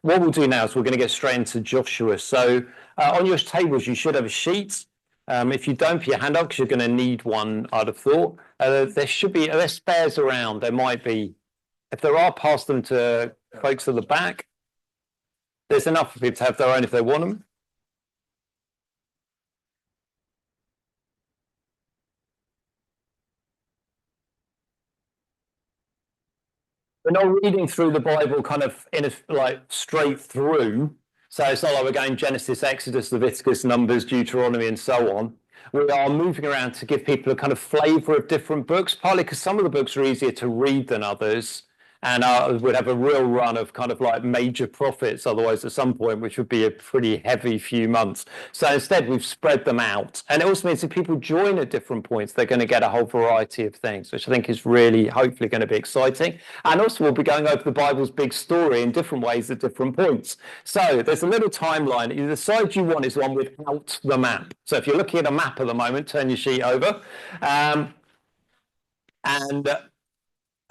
what we'll do now is we're going to get straight into Joshua. So on your tables, you should have a sheet. If you don't, put your hand up because you're going to need one, I'd have thought. There should be, there's spares around. There might be. If there are, pass them to folks at the back. There's enough for people to have their own if they want them. We're not reading through the Bible kind of in a, like straight through. So it's not like we're going Genesis, Exodus, Leviticus, Numbers, Deuteronomy, and so on. We are moving around to give people a kind of flavour of different books, partly because some of the books are easier to read than others, and would have a real run of kind of like major prophets otherwise at some point, which would be a pretty heavy few months. So instead, we've spread them out. And it also means if people join at different points, they're going to get a whole variety of things, which I think is really, hopefully, going to be exciting. And also, we'll be going over the Bible's big story in different ways at different points. So there's a little timeline. The side you want is one without the map. So if you're looking at a map at the moment, turn your sheet over.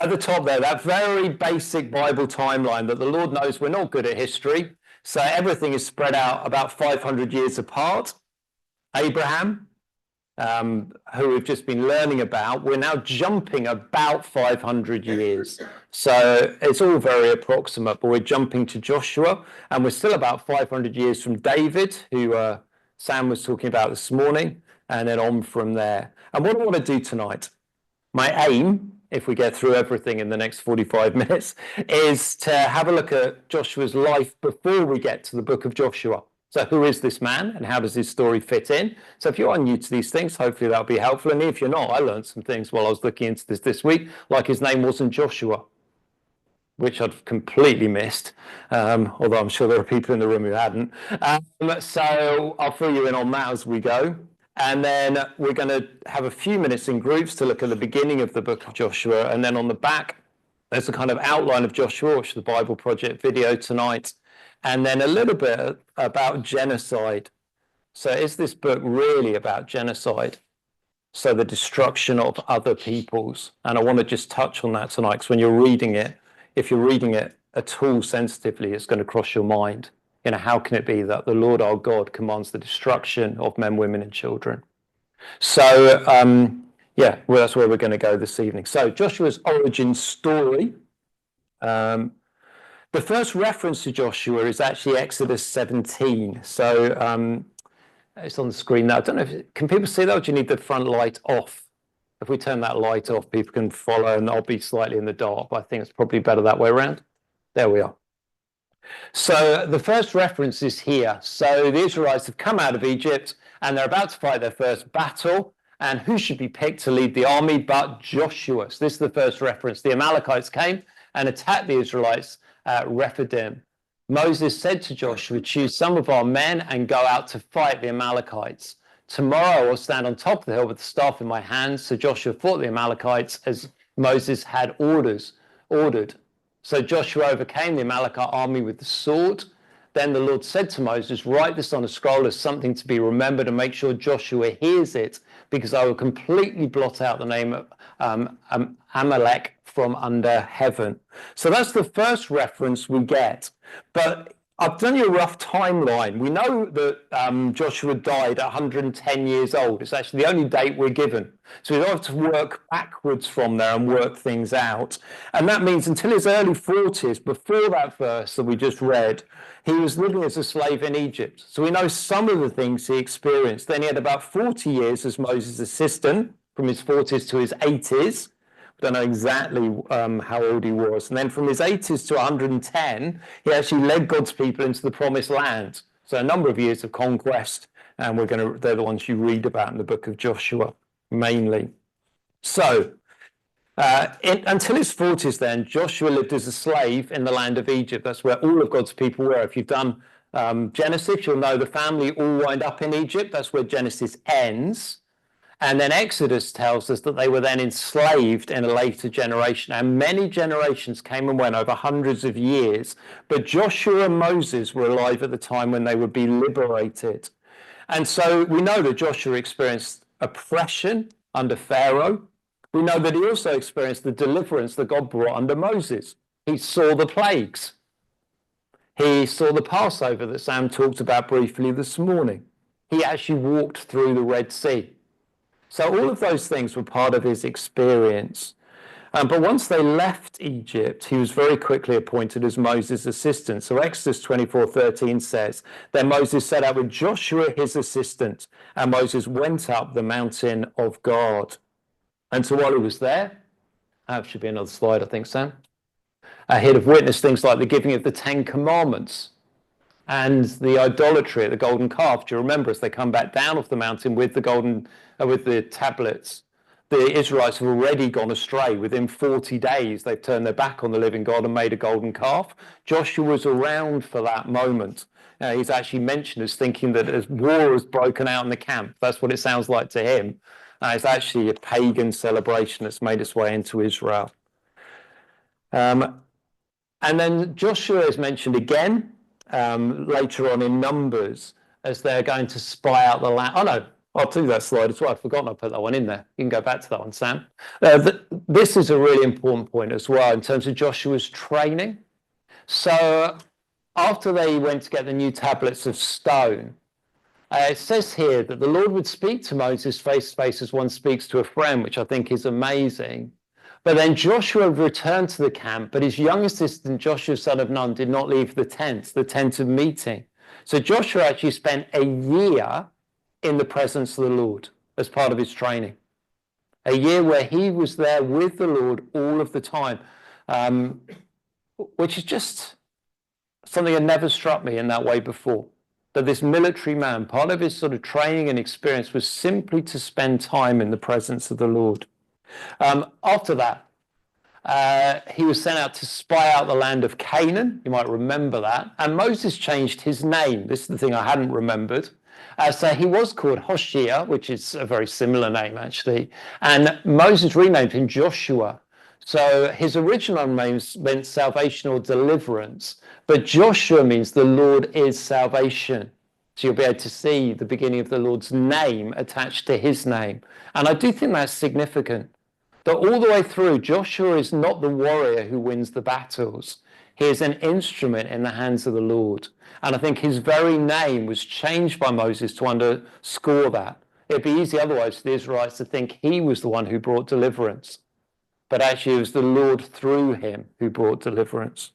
At the top there, that very basic Bible timeline that the Lord knows we're not good at history. So everything is spread out about 500 years apart. Abraham, who we've just been learning about, we're now jumping about 500 years. So it's all very approximate, but we're jumping to Joshua, and we're still about 500 years from David, who Sam was talking about this morning, and then on from there. And what I want to do tonight, my aim, if we get through everything in the next 45 minutes, is to have a look at Joshua's life before we get to the book of Joshua. So who is this man and how does his story fit in? So if you are new to these things, hopefully that'll be helpful. And if you're not, I learned some things while I was looking into this week, like his name wasn't Joshua, which I'd completely missed, although I'm sure there are people in the room who hadn't. So I'll fill you in on that as we go. And then we're going to have a few minutes in groups to look at the beginning of the book of Joshua. And then on the back, there's a kind of outline of Joshua, which is the Bible Project video tonight. And then a little bit about genocide. So is this book really about genocide? So the destruction of other peoples. And I want to just touch on that tonight, because when you're reading it, if you're reading it at all sensitively, it's going to cross your mind. You know, how can it be that the Lord our God commands the destruction of men, women, and children? So, yeah, well, that's where we're going to go this evening. So, Joshua's origin story. The first reference to Joshua is actually Exodus 17. So, it's on the screen now. I don't know can people see that, or do you need the front light off? If we turn that light off, people can follow, and I'll be slightly in the dark, but I think it's probably better that way around. There we are. So the first reference is here. So the Israelites have come out of Egypt and they're about to fight their first battle. And who should be picked to lead the army but Joshua? So this is the first reference. The Amalekites came and attacked the Israelites at Rephidim. Moses said to Joshua, choose some of our men and go out to fight the Amalekites. Tomorrow I will stand on top of the hill with the staff in my hands. So Joshua fought the Amalekites as Moses had ordered. So Joshua overcame the Amalekite army with the sword. Then the Lord said to Moses, write this on a scroll as something to be remembered and make sure Joshua hears it, because I will completely blot out the name of Amalek from under heaven. So that's the first reference we get. But I've done you a rough timeline. We know that Joshua died at 110 years old. It's actually the only date we're given. So we have to work backwards from there and work things out. And that means until his early 40s, before that verse that we just read, he was living as a slave in Egypt. So we know some of the things he experienced. Then he had about 40 years as Moses' assistant, from his 40s to his 80s. Don't know exactly how old he was. And then from his 80s to 110, he actually led God's people into the promised land. So a number of years of conquest, and they're the ones you read about in the book of Joshua, mainly. So until his 40s then, Joshua lived as a slave in the land of Egypt. That's where all of God's people were. If you've done Genesis, you'll know the family all wind up in Egypt. That's where Genesis ends. And then Exodus tells us that they were then enslaved in a later generation. And many generations came and went over hundreds of years. But Joshua and Moses were alive at the time when they would be liberated. And so we know that Joshua experienced oppression under Pharaoh. We know that he also experienced the deliverance that God brought under Moses. He saw the plagues. He saw the Passover that Sam talked about briefly this morning. He actually walked through the Red Sea. So all of those things were part of his experience. But once they left Egypt, he was very quickly appointed as Moses' assistant. So Exodus 24:13 says, then Moses set out with Joshua, his assistant, and Moses went up the mountain of God. And so while he was there, that should be another slide, I think, Sam. He'd have witnessed things like the giving of the Ten Commandments and the idolatry at the golden calf. Do you remember, as they come back down off the mountain with the tablets, the Israelites have already gone astray. Within 40 days, they've turned their back on the living God and made a golden calf. Joshua was around for that moment. He's actually mentioned as thinking that as war has broken out in the camp. That's what it sounds like to him. It's actually a pagan celebration that's made its way into Israel. And then Joshua is mentioned again later on in Numbers as they're going to spy out the land. Oh no, I'll do that slide as well. I've forgotten I put that one in there. You can go back to that one, Sam. This is a really important point as well in terms of Joshua's training. So after they went to get the new tablets of stone, it says here that the Lord would speak to Moses face to face as one speaks to a friend, which I think is amazing. But then Joshua returned to the camp, but his young assistant, Joshua, son of Nun, did not leave the tent of meeting. So Joshua actually spent a year in the presence of the Lord as part of his training. A year where he was there with the Lord all of the time, which is just something that never struck me in that way before. That this military man, part of his sort of training and experience was simply to spend time in the presence of the Lord. After that, he was sent out to spy out the land of Canaan. You might remember that. And Moses changed his name. This is the thing I hadn't remembered. So he was called Hoshea, which is a very similar name, actually. And Moses renamed him Joshua. So his original name meant salvation or deliverance. But Joshua means the Lord is salvation. So you'll be able to see the beginning of the Lord's name attached to his name. And I do think that's significant. That all the way through, Joshua is not the warrior who wins the battles. He is an instrument in the hands of the Lord. And I think his very name was changed by Moses to underscore that. It'd be easy otherwise for the Israelites to think he was the one who brought deliverance. But actually it was the Lord through him who brought deliverance.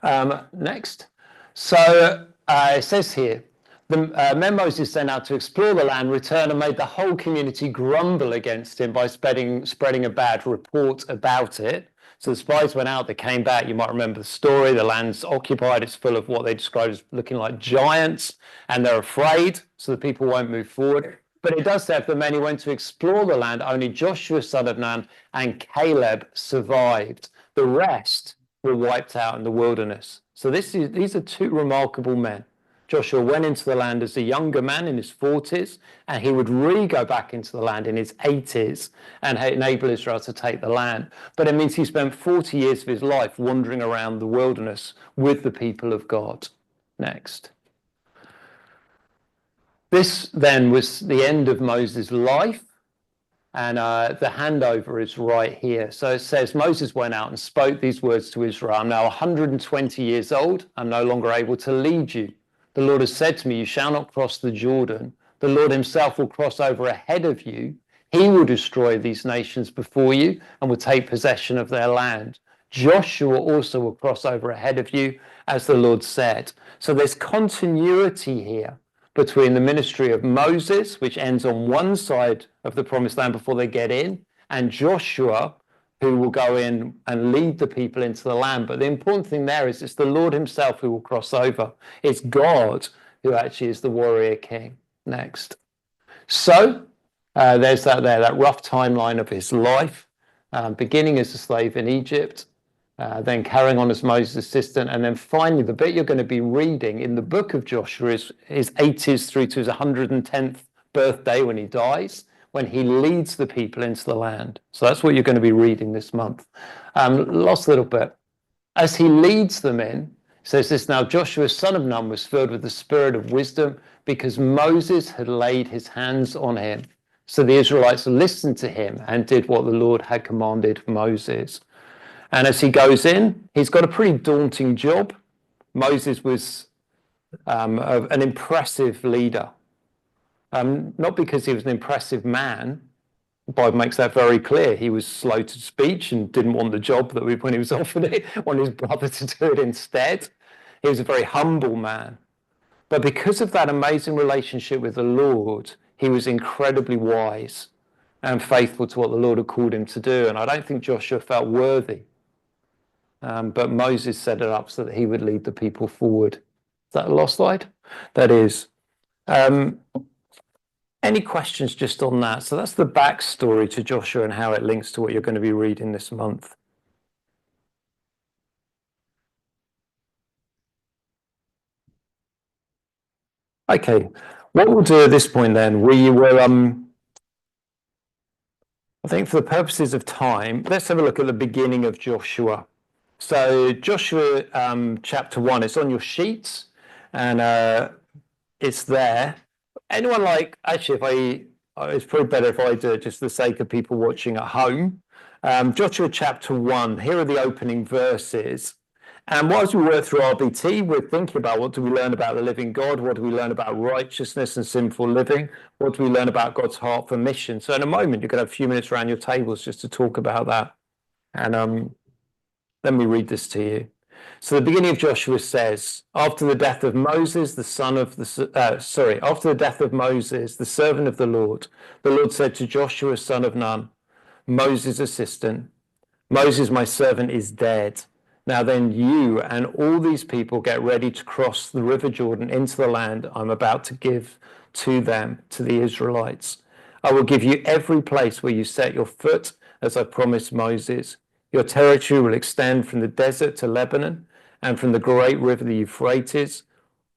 Next. So it says here, the men Moses sent out to explore the land, returned and made the whole community grumble against him by spreading a bad report about it. So the spies went out, they came back. You might remember the story. The land's occupied. It's full of what they described as looking like giants, and they're afraid, so the people won't move forward. But it does say of the men who went to explore the land, only Joshua, son of Nun, and Caleb survived. The rest were wiped out in the wilderness. So these are two remarkable men. Joshua went into the land as a younger man in his 40s, and he would go back into the land in his 80s and enable Israel to take the land. But it means he spent 40 years of his life wandering around the wilderness with the people of God. Next. This then was the end of Moses' life, and the handover is right here. So it says, Moses went out and spoke these words to Israel. I'm now 120 years old. I'm no longer able to lead you. The Lord has said to me, you shall not cross the Jordan. The Lord himself will cross over ahead of you. He will destroy these nations before you and will take possession of their land. Joshua also will cross over ahead of you, as the Lord said. So there's continuity here between the ministry of Moses, which ends on one side of the promised land before they get in, and Joshua, who will go in and lead the people into the land. But the important thing there is it's the Lord himself who will cross over. It's God who actually is the warrior king. Next. So there's that rough timeline of his life, beginning as a slave in Egypt, then carrying on as Moses' assistant, and then finally the bit you're going to be reading in the book of Joshua is his 80s through to his 110th birthday when he dies, when he leads the people into the land. So that's what you're going to be reading this month. Last little bit. As he leads them in, it says this, now Joshua, son of Nun, was filled with the spirit of wisdom because Moses had laid his hands on him. So the Israelites listened to him and did what the Lord had commanded Moses. And as he goes in, he's got a pretty daunting job. Moses was an impressive leader, not because he was an impressive man. The Bible makes that very clear. He was slow to speech and didn't want the job that when he was offered it, wanted his brother to do it instead. He was a very humble man. But because of that amazing relationship with the Lord, he was incredibly wise and faithful to what the Lord had called him to do. And I don't think Joshua felt worthy. But Moses set it up so that he would lead the people forward. Is that a lost slide? That is. Any questions just on that? So that's the backstory to Joshua and how it links to what you're going to be reading this month. Okay, what we'll do at this point then, we will, I think for the purposes of time, let's have a look at the beginning of Joshua. So Joshua chapter 1, it's on your sheets and it's there. Anyone actually, it's probably better if I do it just for the sake of people watching at home. Joshua chapter 1, here are the opening verses. And as we work through RBT, we're thinking about what do we learn about the living God? What do we learn about righteousness and sinful living? What do we learn about God's heart for mission? So in a moment, you're going to have a few minutes around your tables just to talk about that. And let me read this to you. So the beginning of Joshua says, after the death of Moses, the servant of the Lord said to Joshua, son of Nun, Moses' assistant, Moses, my servant, is dead. Now then, you and all these people get ready to cross the river Jordan into the land I'm about to give to them, to the Israelites. I will give you every place where you set your foot, as I promised Moses. Your territory will extend from the desert to Lebanon and from the great river, the Euphrates,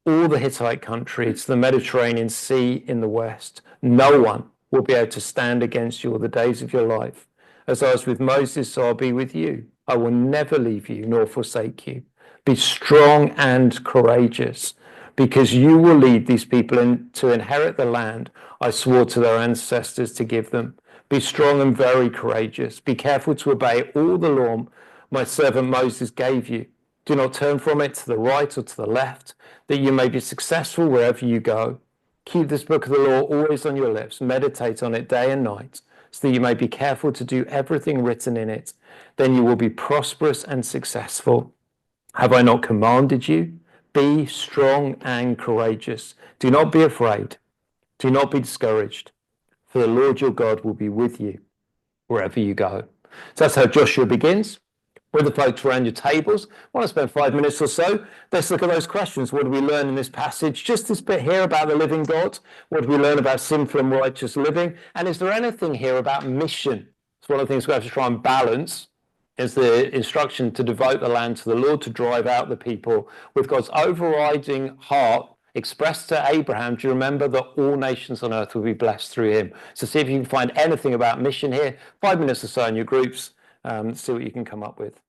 all the Hittite country to the Mediterranean Sea in the west. No one will be able to stand against you all the days of your life. As I was with Moses, so I'll be with you. I will never leave you nor forsake you. Be strong and courageous, because you will lead these people to inherit the land I swore to their ancestors to give them. Be strong and very courageous. Be careful to obey all the law my servant Moses gave you. Do not turn from it to the right or to the left, that you may be successful wherever you go. Keep this book of the law always on your lips. Meditate on it day and night, so that you may be careful to do everything written in it. Then you will be prosperous and successful. Have I not commanded you? Be strong and courageous. Do not be afraid. Do not be discouraged, for the Lord your God will be with you wherever you go. So that's how Joshua begins. With the folks around your tables, I want to spend 5 minutes or so. Let's look at those questions. What do we learn in this passage? Just this bit here about the living God. What do we learn about sinful and righteous living? And is there anything here about mission? It's one of the things we have to try and balance, is the instruction to devote the land to the Lord, to drive out the people, with God's overriding heart expressed to Abraham. Do you remember that all nations on earth will be blessed through him? So see if you can find anything about mission here. 5 minutes or so in your groups, see what you can come up with.